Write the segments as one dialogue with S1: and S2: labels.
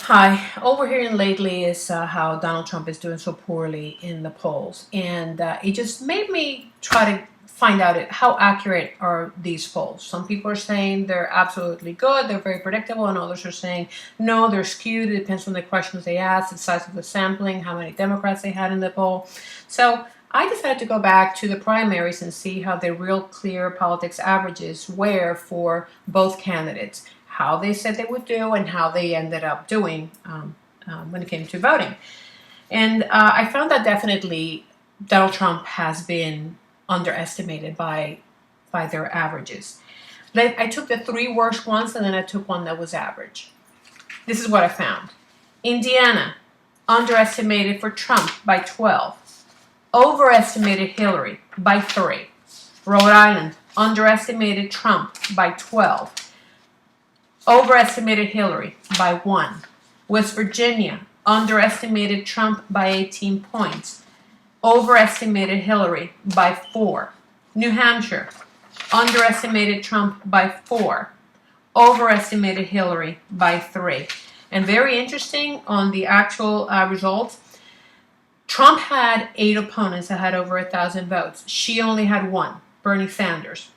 S1: Hi, all we're hearing lately is how Donald Trump is doing so poorly in the polls, and it just made me try to find out how accurate are these polls. Some people are saying they're absolutely good, they're very predictable, and others are saying no, they're skewed. It depends on the questions they ask, the size of the sampling, how many Democrats they had in the poll. So I decided to go back to the primaries and see how the real clear politics averages were for both candidates, how they said they would do, and how they ended up doing when it came to voting. And I found that definitely Donald Trump has been underestimated by their averages. I took the three worst ones and then I took one that was average. This is what I found. Indiana, underestimated for Trump by 12. Overestimated Hillary by 3. Rhode Island, underestimated Trump by 12. Overestimated Hillary by 1. West Virginia, underestimated Trump by 18 points. Overestimated Hillary by 4. New Hampshire, underestimated Trump by 4. Overestimated Hillary by 3. And very interesting on the actual results, Trump had 8 opponents that had over 1,000 votes. She only had 1, Bernie Sanders.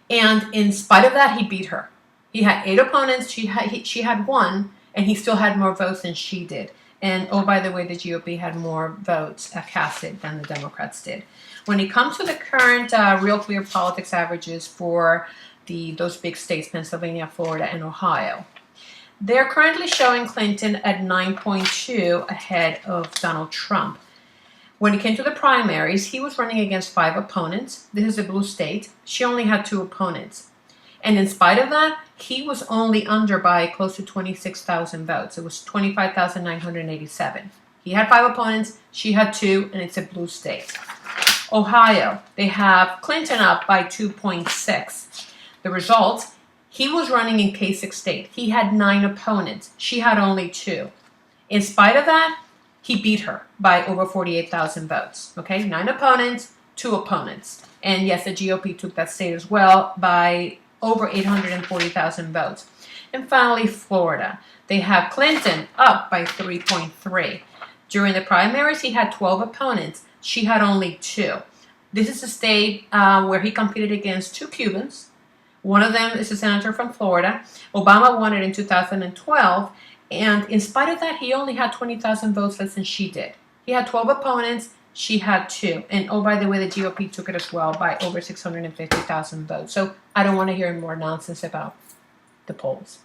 S1: And in spite of that, he beat her. He had 8 opponents, she had 1, and he still had more votes than she did. And oh, by the way, the GOP had more votes casted than the Democrats did. When it comes to the current Real Clear Politics averages for those big states, Pennsylvania, Florida, and Ohio, they're currently showing Clinton at 9.2 ahead of Donald Trump. When it came to the primaries, he was running against 5 opponents. This is a blue state. She only had 2 opponents. And in spite of that, he was only under by close to 26,000 votes. It was 25,987. He had 5 opponents, she had 2, and it's a blue state. Ohio, they have Clinton up by 2.6. The results, he was running in Kasich State. He had 9 opponents. She had only 2. In spite of that, he beat her by over 48,000 votes. Okay, 9 opponents, 2 opponents. And yes, the GOP took that state as well by over 840,000 votes. And finally, Florida. They have Clinton up by 3.3. During the primaries, he had 12 opponents. She had only 2. This is a state where he competed against 2 Cubans. One of them is a senator from Florida. Obama won it in 2012. And in spite of that, he only had 20,000 votes less than she did. He had 12 opponents. She had 2. And oh, by the way, the GOP took it as well by over 650,000 votes. So I don't want to hear more nonsense about the polls.